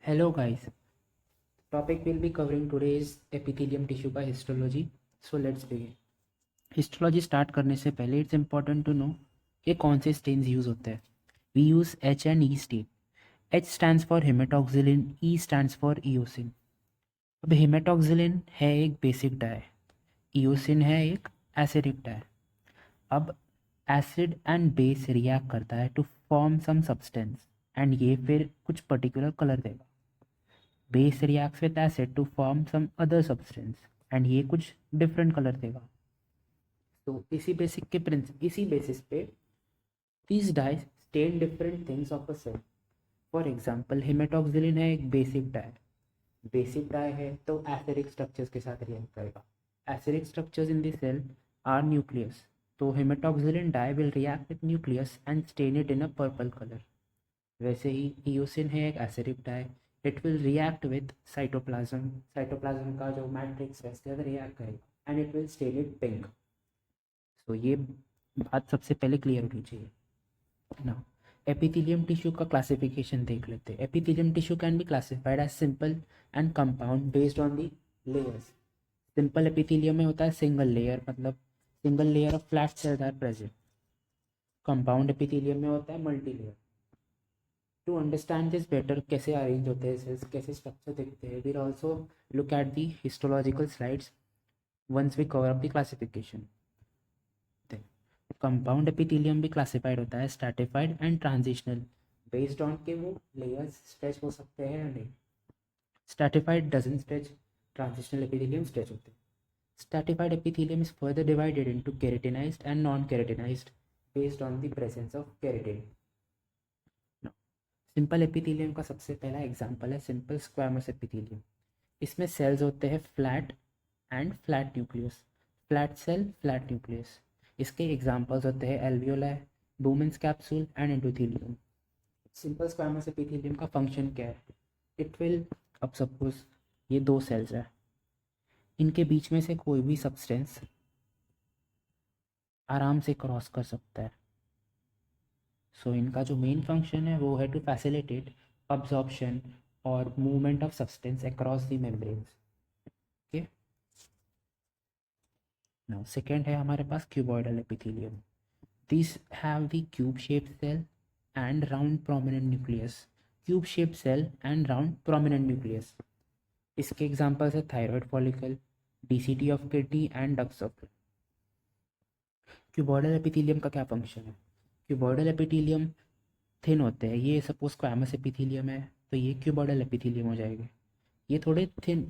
Hello guys, topic we'll be covering today is epithelium tissue का histology. So let's begin. Histology start करने से पहले it's important to know कि कौन से stains use होते हैं. We use H and E stain. H stands for hematoxylin, E stands for eosin. अब hematoxylin है एक basic dye, eosin है एक acidic dye. अब acid and base react करता है to form some substance and ये फिर कुछ particular color देगा. Base reacts with acid to form some other substance and ये कुछ डिफरेंट कलर देगा. तो इसी बेसिस पे these dyes stain different things of a cell. For example haematoxylin है एक बेसिक डाई है तो एसिडिक स्ट्रक्चर्स के साथ रिएक्ट करेगा. Acidic structures in the cell are nucleus, तो haematoxylin dye will react with nucleus and stain it in a purple colour. वैसे ही ईओसिन है एक acidic dye, it will react with cytoplasm का जो मैट्रिक्स है इसके साथ रिएक्ट करेगा and it will stain it pink. तो ये बात सबसे पहले क्लियर होनी चाहिए ना. एपिथेलियम टिश्यू का क्लासिफिकेशन देख लेते हैं. Epithelium tissue can be classified as simple and compound based on the layers. Simple epithelium में होता है सिंगल लेयर, मतलब single layer of flat cells are present. Compound epithelium में होता है multi layer. To understand this better, कैसे arrange होते हैं सेल्स, कैसे स्ट्रक्चर दिखते हैं, we'll also look at the histological slides once we cover up the classification. Compound epithelium भी क्लासिफाइड होता है stratified and transitional based on के वो लेयर्स स्ट्रेच हो सकते हैं या नहीं. Stratified doesn't stretch, transitional epithelium stretch होते हैं. Stratified epithelium is further divided into keratinized and non keratinized based on the presence of keratin. Simple epithelium का सबसे पहला एग्जांपल है सिंपल स्क्वैमस एपिथेलियम. इसमें सेल्स होते हैं flat and flat nucleus, flat cell flat nucleus. इसके examples होते हैं alveoli, Bowman's capsule and endothelium. Simple squamous epithelium का फंक्शन क्या है? इट विल, अब सपोज ये दो सेल्स है, इनके बीच में से कोई भी सब्सटेंस आराम से क्रॉस कर सकता है. सो इनका जो मेन फंक्शन है वो है टू फैसिलिटेट अब्जॉर्प्शन और movement of substance across the membranes. Okay, now second है हमारे पास cuboidal epithelium. This have the cube shaped cell and round prominent nucleus. Cube shaped cell and round prominent nucleus. इसके examples है thyroid follicle, DCT of kidney and ducts of. Cuboidal epithelium का क्या function है? Cuboidal epithelium thin होते हैं. ये suppose squamous epithelium है तो ये क्यूबॉइडल एपिथेलियम हो जाएंगे. ये थोड़े थिन,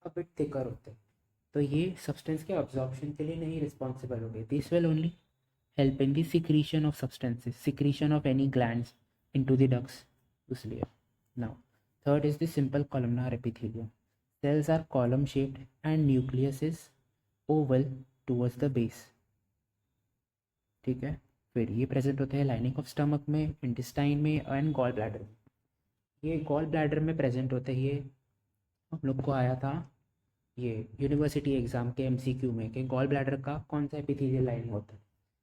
अ बिट थिकर होते हैं, तो ये सब्सटेंस के अब्जॉर्प्शन के लिए नहीं रिस्पॉन्सिबल होंगे. This will only help in the secretion of substances, secretion of any glands into the ducts. इसलिए now third is the simple columnar epithelium. Cells are column shaped and nucleus is oval towards the base. ठीक है, फिर ये present होते हैं lining of stomach में, intestine में and gall bladder में. ये गॉल ब्लैडर में प्रेजेंट होते हैं. ये हम लोग को आया था ये यूनिवर्सिटी एग्जाम के एमसीक्यू में कि गॉल ब्लैडर का कौन सा एपिथेलियल लाइनिंग होता है.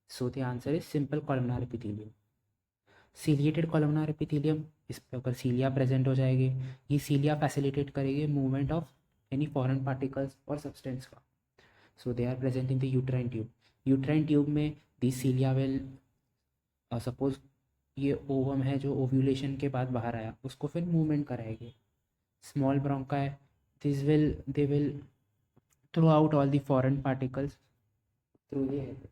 So the answer is simple columnar epithelium. Ciliated columnar epithelium, इस पर अगर सीलिया प्रेजेंट हो जाएगी, ये सीलिया फैसिलिटेट करेगी movement of any foreign particles और सब्सटेंस का. So they are present in the uterine tube. Uterine tube में दी सीलिया विल, सपोज ये ओवम है जो ओव्यूलेशन के बाद बाहर आया, उसको फिर मूवमेंट कराएगी. Small bronchi, this will they will throw out all the foreign particles through the head.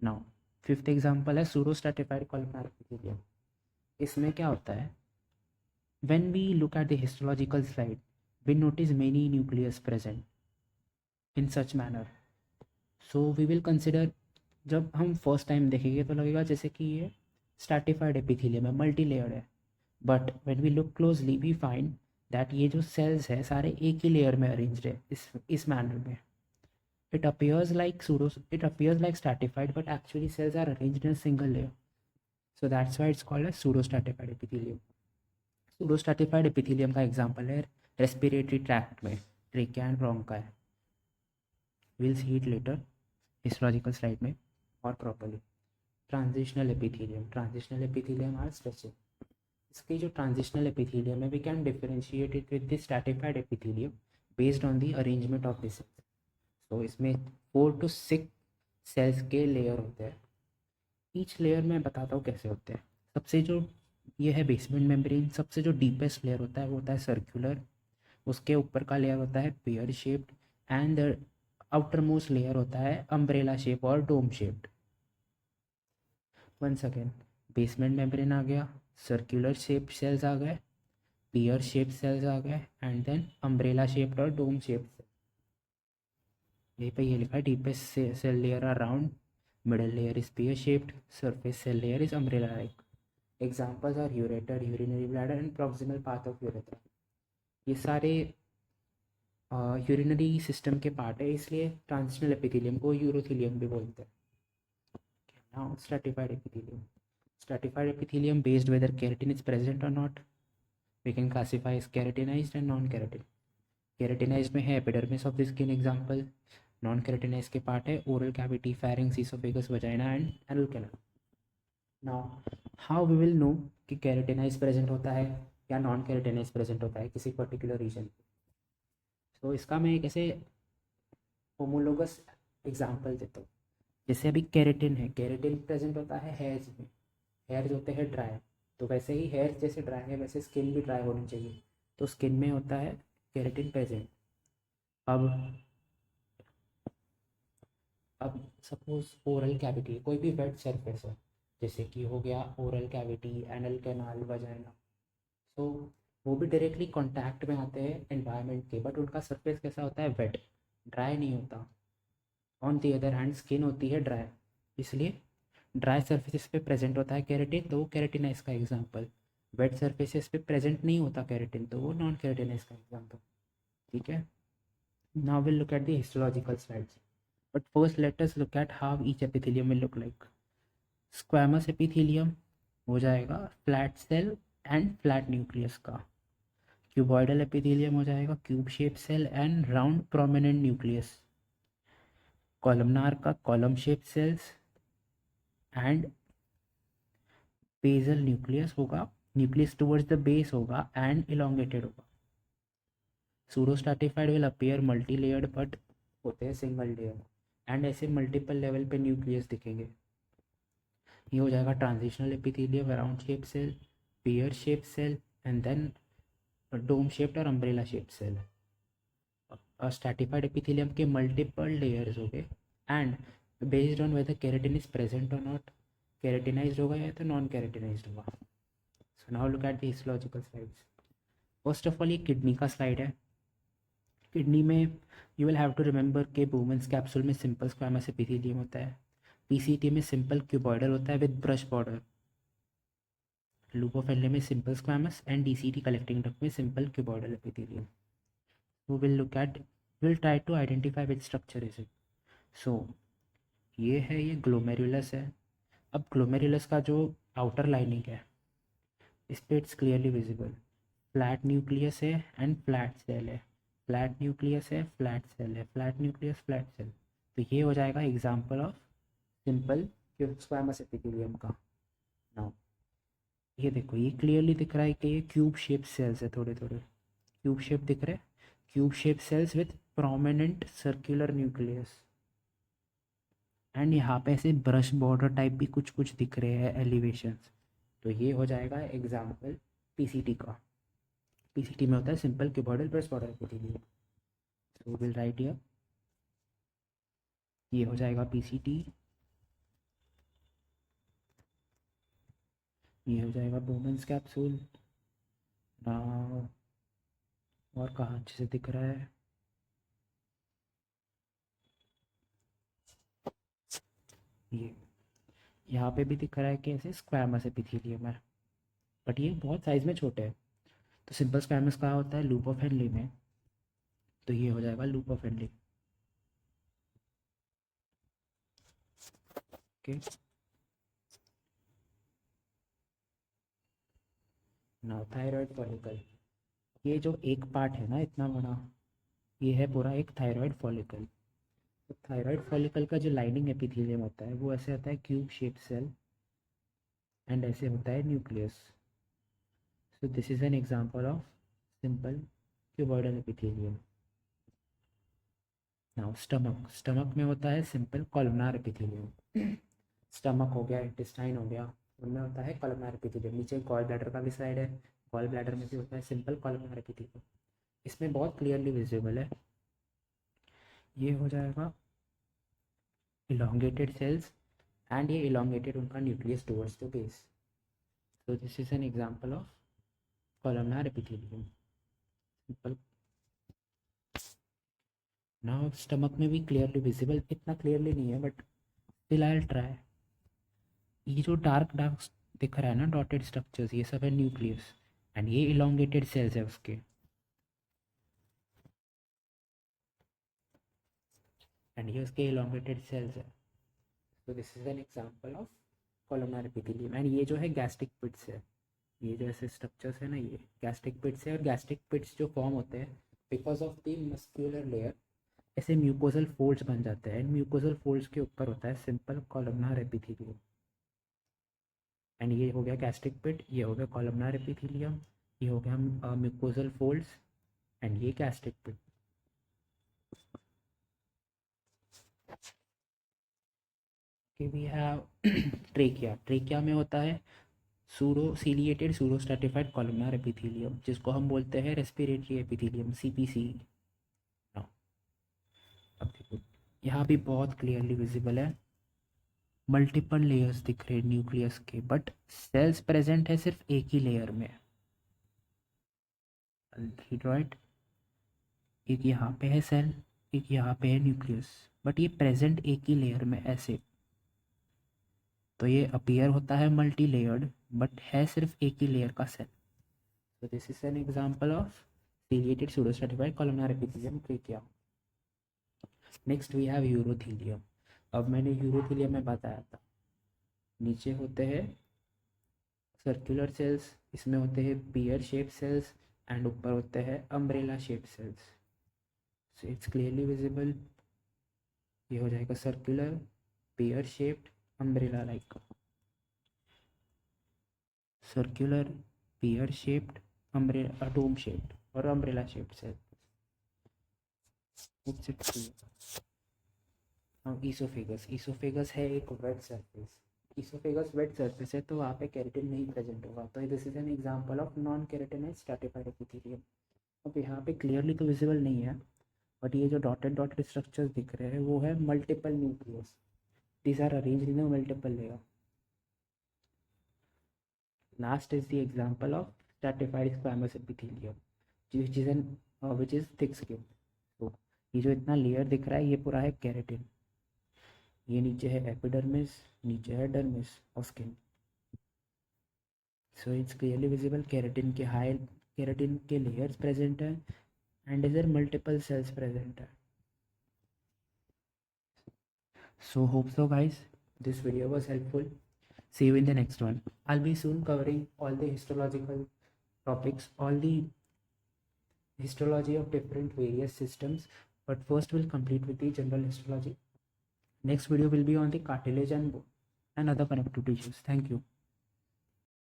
Now fifth example है सूडोस्ट्रैटिफाइड कॉलमनार एपिथेलियम. इसमें क्या होता है? When we look at the histological slide we notice many nucleus present in such manner. So we will consider, जब हम first time देखेंगे तो लगेगा जैसे कि ये स्ट्रैटिफाइड एपिथेलियम है, मल्टी लेयर्ड है. But when we look closely we find that ये जो सेल्स है सारे एक ही लेयर में अरेंज्ड है इस मैनर में. It appears like stratified, but actually cells are arranged in a single layer. So that's why it's called as pseudostratified epithelium. Pseudostratified epithelium का एग्जाम्पल है रेस्पिरेटरी ट्रैक्ट में ट्रेकिया एंड ब्रोंका है. Will see it later histological slide में और properly. Transitional epithelium are stretching. इसकी जो transitional epithelium है we can differentiate it with the stratified epithelium based on the arrangement of this. तो इसमें 4 to 6 sales के layer होते हैं। ईच लेयर में बताता हूँ कैसे होते हैं। सबसे जो ये है बेसमेंट मेम्ब्रेन, सबसे जो डीपेस्ट लेयर होता है वो होता है सर्कुलर। उसके ऊपर का लेयर होता है pear shaped and the outermost layer होता है अम्ब्रेला शेप और dome shaped. One second, basement membrane आ गया, सर्कुलर शेप सेल्स आ गए, पेयर शेप सेल्स आ गए एंड देन अम्ब्रेला शेप्ड और डोम शेप्ड। यहीं पे ये लिखा है deepest cell layer are round, middle layer is pear shaped, surface cell layer is umbrella like. Examples are ureter, urinary bladder and proximal path of urethra. ये सारे urinary system के part है, इसलिए ट्रांजिशनल एपिथेलियम को urothelium भी बोलते हैं। Now stratified epithelium. Stratified epithelium based whether keratin is present or not. We can classify as keratinized and non-keratin. Keratinized में है epidermis of the skin example. Non-keratinized के पार्ट है oral cavity, pharynx, esophagus, vagina and anal canal. Now how we will know कि keratinized present होता है या non-keratinized present होता है किसी particular region। तो इसका मैं एक ऐसे होमोलोगस एग्जाम्पल देता हूँ। जैसे अभी केराटिन है, केराटिन प्रेजेंट होता है हेयर्स में, हेयर्स होते हैं ड्राई, तो वैसे ही हेयर्स जैसे ड्राई है वैसे स्किन भी ड्राई होनी चाहिए, तो स्किन में होता है केराटिन प्रेजेंट। अब सपोज ओरल कैविटी, कोई भी वेट सरफेस है जैसे कि हो गया oral cavity, anal canal, vagina, तो वो भी डायरेक्टली कांटेक्ट में आते हैं एनवायरनमेंट के, बट उनका सरफेस कैसा होता है वेट, ड्राई नहीं होता। On the other hand skin होती है ड्राई, इसलिए ड्राई सर्फेसिस पे प्रेजेंट होता है केराटिन, तो वो केराटिनाइज का एग्जांपल। वेट सर्फेसिस पे प्रेजेंट नहीं होता केराटिन, तो वो नॉन केराटिनाइज का एग्जांपल। ठीक है, now will look at the histological slides, but first let us look at how each epithelium will look like. Squamous epithelium हो जाएगा flat cell and flat nucleus का। क्यूबॉइडल एपिथेलियम हो जाएगा cube shape cell and round prominent nucleus. Columnar का column shape cells and basal nucleus होगा, nucleus towards the base होगा and elongated होगा। Pseudo stratified will appear multi layered but होते हैं single layer, and ऐसे multiple level पे nucleus दिखेंगे। ये हो जाएगा transitional epithelium, round shape cell, pear shape cell and then dome shaped और umbrella shape cell. Stratified epithelium के मल्टीपल लेयर्स हो गए and based on whether keratin is present और नॉट, केराटिनाइज्ड होगा या तो नॉन केराटिनाइज्ड होगा। So now look at the histological slides. First of all ये किडनी का स्लाइड है। किडनी में you will have to remember के बोमेंस कैप्सूल में सिंपल स्क्वैमस एपिथेलियम होता है, पीसीटी में सिंपल क्यूबॉइडल होता है विद ब्रश बॉर्डर, लूपोफेल्ले में simple squamous and DCT collecting duct में simple cuboidal epithelium. we will look at, we'll try to identify which structure is it. So ये है, ये ग्लोमेरुलस है। अब ग्लोमेरुलस का जो आउटर लाइनिंग है इस पे it's clearly visible, flat nucleus है एंड फ्लैट सेल है, फ्लैट न्यूक्लियस है, फ्लैट सेल है, फ्लैट न्यूक्लियस, फ्लैट सेल। तो ये हो जाएगा example of simple squamous epithelium का। नाउ ये देखो, ये क्लियरली दिख रहा है कि ये क्यूब शेप सेल्स है, थोड़े थोड़े क्यूब शेप दिख रहे हैं, cube shape cells with prominent circular nucleus, and यहाँ पे ऐसे ब्रश बॉर्डर टाइप भी कुछ कुछ दिख रहे हैं एलिवेशंस। तो ये हो जाएगा एग्जाम्पल पीसीटी का। पीसीटी में होता है simple cuboidal brush border epithelium. So will write here, ये हो जाएगा पीसीटी, ये हो जाएगा बोमेंस कैप्सूल। नाउ और कहाँ अच्छे से दिख रहा है, ये यहाँ पे भी दिख रहा है कि ऐसे स्क्वैमस एपिथेलियम है, बट ये बहुत साइज में छोटे हैं। तो सिंपल स्क्वैमस कहाँ होता है, लूप ऑफ हेनली में, तो ये हो जाएगा loop of Henley. Okay, now thyroid follicle. ये जो एक पार्ट है ना इतना बड़ा, ये है पूरा एक थायराइड फॉलिकल। तो थायराइड फॉलिकल का जो लाइनिंग एपिथेलियम होता है वो ऐसे होता है क्यूब शेप सेल एंड ऐसे होता है nucleus. So this is an example of simple cuboidal epithelium. Now stomach में होता है simple columnar epithelium. स्टमक हो गया, इंटेस्टाइन हो गया, उनमें होता है कॉलमनार एपिथेलियम. नीचे गॉल ब्लैडर का भी साइड है, गॉल ब्लैडर में भी होता है सिंपल कॉलमनार एपिथेलियम. इसमें बहुत क्लियरली विजिबल है. ये हो जाएगा इलोंगेटेड सेल्स एंड ये इलोंगेटेड उनका nucleus towards the base. So this is an example of columnar epithelium simple. Now stomach में भी क्लियरली विजिबल, इतना क्लियरली नहीं है but still I will try. ये जो डार्क दिख रहा है ना डॉटेड स्ट्रक्चर्स, ये सब है न्यूक्लियस एंड ये इलोंगेटेड सेल्स है उसके. एंड ये उसके इलोंगेटेड सेल्स है. तो this is an example of columnar epithelium. And ये जो है गैस्ट्रिक पिट्स है. ये जो ऐसे स्ट्रक्चर्स है ना, ये गैस्ट्रिक पिट्स है. और गैस्ट्रिक पिट्स जो फॉर्म होते हैं because of the muscular layer, ऐसे म्यूकोजल फोल्ड्स बन जाते हैं. एंड म्यूकोजल फोल्ड्स के ऊपर होता है सिंपल कॉलमनार एपिथेलियम. एंड ये हो गया गैस्ट्रिक पिट, ये हो गया कॉलमनार एपिथेलियम, ये हो गया म्यूकोजल फोल्ड्स एंड ये गैस्ट्रिक पिट. कि वी हैव ट्रेकिया. ट्रेकिया में होता है pseudo ciliated pseudo stratified columnar epithelium, जिसको हम बोलते हैं रेस्पिरेटरी एपिथेलियम, सीपीसी. अब देखो यहाँ भी बहुत क्लियरली विजिबल है, मल्टीपल लेयर्स दिख रहे हैं न्यूक्लियस के, बट सेल्स प्रेजेंट है सिर्फ एक ही लेयर में. राइट, एक यहाँ पे है सेल, एक यहाँ पे है न्यूक्लियस, बट ये प्रेजेंट एक ही लेयर में ऐसे. तो ये अपीयर होता है मल्टी लेयर्ड बट है सिर्फ एक ही लेयर का cell. So this is an example of ciliated pseudostratified columnar epithelium trachea. Next we have urothelium. अब मैंने यूरोथीलियम में बताया था, नीचे होते हैं सर्कुलर सेल्स, इसमें होते हैं पियर शेप सेल्स एंड ऊपर होते हैं umbrella shape cells. So it's clearly visible. ये हो जाएगा circular, pear shaped, umbrella like. Circular, pear shaped, umbrella, dome shaped और umbrella shaped cell. Oesophagus. Oesophagus है एक wet surface. Oesophagus wet surface है तो वहाँ पे केराटिन नहीं प्रेजेंट होगा. तो this is an example of non keratinized stratified epithelium. अब यहाँ पे क्लियरली तो विजिबल नहीं है बट ये जो डॉटेड स्ट्रक्चर्स दिख रहे हैं वो है multiple nucleus. These are arranged in multiple layer. Last is the example of stratified squamous epithelium which is thick skin. तो ये जो इतना लेयर दिख रहा है ये पूरा है केराटिन. ये नीचे है एपिडर्मिस, नीचे है डर्मिस और skin. So it's clearly visible. Keratin के लेयर्स प्रेजेंट है एंड इधर मल्टीपल सेल्स प्रेजेंट है. So hope so guys this video was helpful. See you in the next one. I'll be soon covering all the histological topics, all the histology of different various systems, but first we'll complete with the general histology. Next video will be on the cartilage and bone and other connective tissues. Thank you.